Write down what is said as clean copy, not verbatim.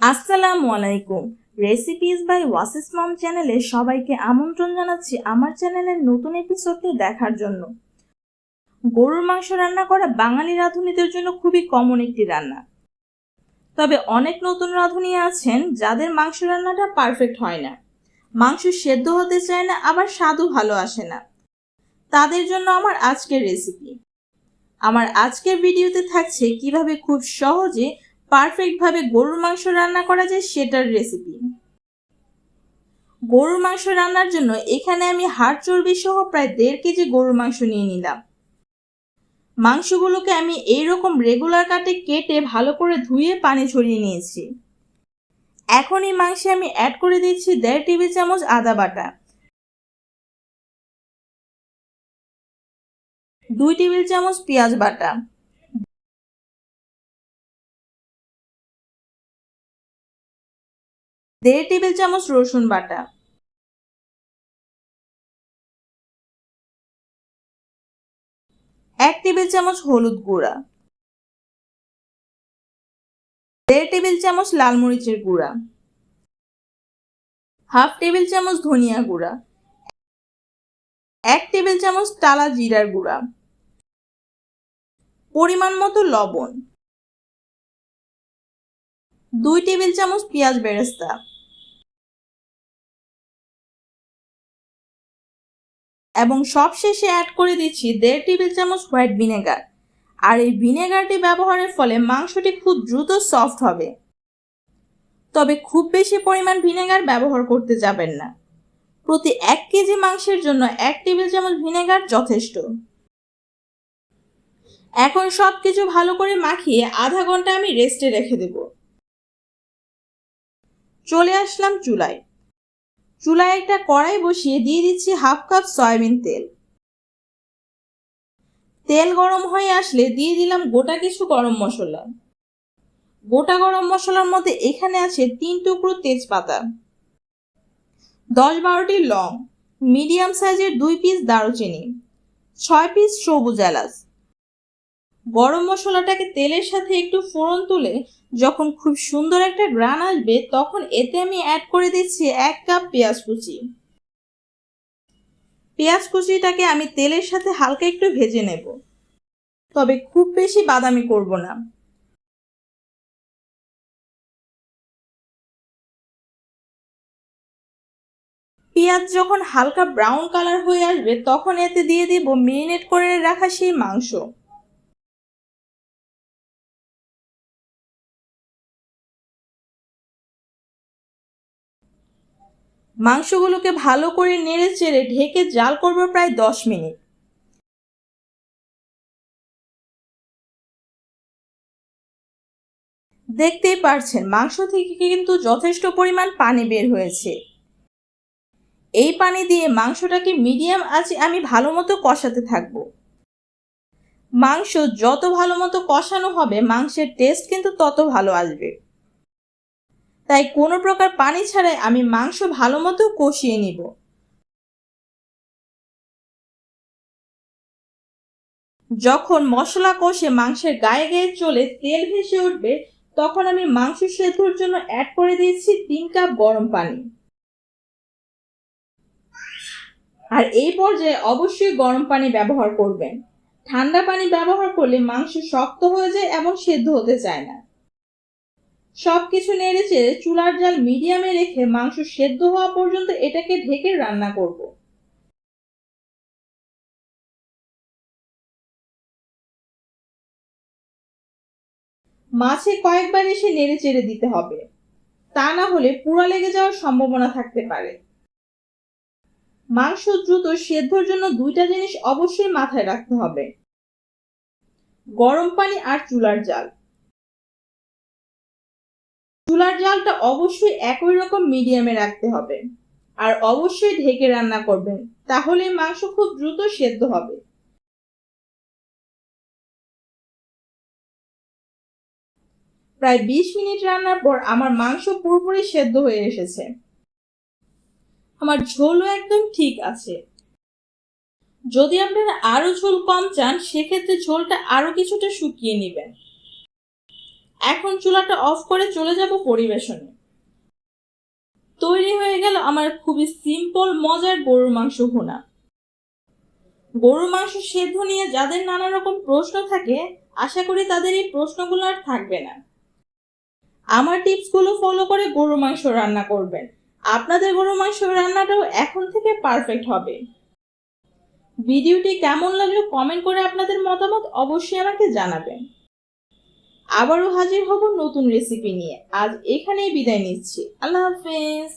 আসসালামু আলাইকুম। Recipes by ওয়াসিস মম চ্যানেলে সবাইকে আমন্ত্রণ জানাচ্ছি আমার চ্যানেলের নতুন এপিসোডটি দেখার জন্য। গরুর মাংস রান্না করা বাঙালি রাঁধুনিদের জন্য খুবই কমন একটি রান্না। তবে অনেক নতুন রাঁধুনি আছেন যাদের মাংস রান্নাটা পারফেক্ট হয় না, মাংস সেদ্ধ হতে চায় না, আবার স্বাদও ভালো আসে না। তাদের জন্য আমার আজকের রেসিপি। আমার আজকের ভিডিওতে থাকছে কিভাবে খুব সহজে পারফেক্টভাবে গরুর মাংস রান্না করা যায় সেটার রেসিপি। গরুর মাংস রান্নার জন্য এখানে আমি হাড় চর্বি সহ প্রায় 1.5 কেজি গরুর মাংস নিয়ে নিলাম। মাংসগুলোকে আমি এইরকম রেগুলার কাটে কেটে ভালো করে ধুয়ে পানি ঝরিয়ে নিয়েছি। এখন এই মাংসে আমি অ্যাড করে দিচ্ছি 1.5 টেবিল চামচ আদা বাটা, 2 টেবিল চামচ পেঁয়াজ বাটা, 1.5 টেবিল চামচ রসুন বাটা, 1 টেবিল চামচ হলুদ গুঁড়া, 1.5 টেবিল চামচ লাল মরিচের গুঁড়া, 1/2 টেবিল চামচ ধনিয়া গুঁড়া, 1 টেবিল চামচ টালা জিরার গুঁড়া, পরিমাণ মতো লবণ, 2 টেবিল চামচ পেঁয়াজ বেরেস্তা এবং সবশেষে অ্যাড করে দিচ্ছি 1.5 টেবিল চামচ হোয়াইট ভিনেগার। আর এই ভিনেগারটি ব্যবহারের ফলে মাংসটি খুব দ্রুত সফট হবে। তবে খুব বেশি পরিমাণ ভিনেগার ব্যবহার করতে যাবেন না। প্রতি 1 কেজি মাংসের জন্য 1 টেবিল চামচ ভিনেগার যথেষ্ট। এখন সবকিছু ভালো করে মাখিয়ে আধা ঘন্টা আমি রেস্টে রেখে দেব। চলে আসলাম চুলায়। চুলায় একটা কড়াই বসিয়ে দিয়ে দিচ্ছি 1/2 কাপ সয়াবিন তেল। তেল গরম হয়ে আসলে দিয়ে দিলাম গোটা কিছু গরম মশলা। গোটা গরম মশলার মধ্যে এখানে আছে 3 টুকরো তেজপাতা, 10-12টি লং, মিডিয়াম সাইজের 2 পিস দারুচিনি, 6 পিস সবুজ এলাচ। গরম মশলাটাকে তেলের সাথে একটু ফোড়ন তুলে যখন খুব সুন্দর একটা ঘ্রাণ আসবে তখন এতে আমি অ্যাড করে দিচ্ছি 1 কাপ পেঁয়াজ কুচি। পেঁয়াজ কুচিটাকে আমি তেলের সাথে হালকা একটু ভেজে নেব, তবে খুব বেশি বাদামি করব না। পেঁয়াজ যখন হালকা ব্রাউন কালার হয়ে আসবে তখন এতে দিয়ে দিব মেরিনেট করে রাখা সেই মাংস। মাংসগুলোকে ভালো করে নেড়ে চেড়ে ঢেকে জাল করব প্রায় 10 মিনিট। দেখতেই পারছেন মাংস থেকে কিন্তু যথেষ্ট পরিমাণ পানি বের হয়েছে। এই পানি দিয়ে মাংসটাকে মিডিয়াম আঁচে আমি ভালো মতো কষাতে থাকব। মাংস যত ভালো মতো কষানো হবে মাংসের টেস্ট কিন্তু তত ভালো আসবে। তাই কোনো প্রকার পানি ছাড়াই আমি মাংস ভালো মতো কষিয়ে নিব। যখন মশলা কষে মাংসের গায়ে গায়ে চলে তেল ভেসে উঠবে তখন আমি মাংস সেদ্ধর জন্য অ্যাড করে দিয়েছি 3 কাপ গরম পানি। আর এই পর্যায়ে অবশ্যই গরম পানি ব্যবহার করবেন। ঠান্ডা পানি ব্যবহার করলে মাংস শক্ত হয়ে যায় এবং সেদ্ধ হতে চায় না। সবকিছু নেড়ে চেড়ে চুলার জাল মিডিয়ামে রেখে মাংস সেদ্ধ হওয়া পর্যন্ত এটাকে ঢেকে রান্না করব। মাছে কয়েকবার এসে নেড়ে চেড়ে দিতে হবে, তা না হলে পুড়া লেগে যাওয়ার সম্ভাবনা থাকতে পারে। মাংস দ্রুত সেদ্ধর জন্য 2টা জিনিস অবশ্যই মাথায় রাখতে হবে: গরম পানি আর চুলার জাল। চুলার জালটা অবশ্যই একই রকম মিডিয়ামে রাখতে হবে আর অবশ্যই ঢেকে রান্না করবেন, তাহলে মাংস খুব দ্রুত সেদ্ধ হবে। প্রায় 20 মিনিট রান্নার পর আমার মাংস পুরোপুরি সেদ্ধ হয়ে এসেছে। আমার ঝোলও একদম ঠিক আছে। যদি আপনারা আরো ঝোল কম চান সেক্ষেত্রে ঝোলটা আরো কিছুটা শুকিয়ে নেবেন। এখন চুলাটা অফ করে চলে যাব পরিবেশনে। তৈরি হয়ে গেল আমার খুবই সিম্পল মজার গরুর মাংস ভুনা। গরুর মাংস সেদ্ধ নিয়ে যাদের নানা রকম প্রশ্ন থাকে, আশা করি তাদের এই প্রশ্নগুলো আর থাকবে না। আমার টিপসগুলো ফলো করে গরুর মাংস রান্না করবেন, আপনাদের গরুর মাংস রান্নাটাও এখন থেকে পারফেক্ট হবে। ভিডিওটি কেমন লাগলো কমেন্ট করে আপনাদের মতামত অবশ্যই আমাকে জানাবেন। আবারও হাজির হব নতুন রেসিপি নিয়ে। আজ এখানেই বিদায় নিচ্ছি। আল্লাহ হাফেজ।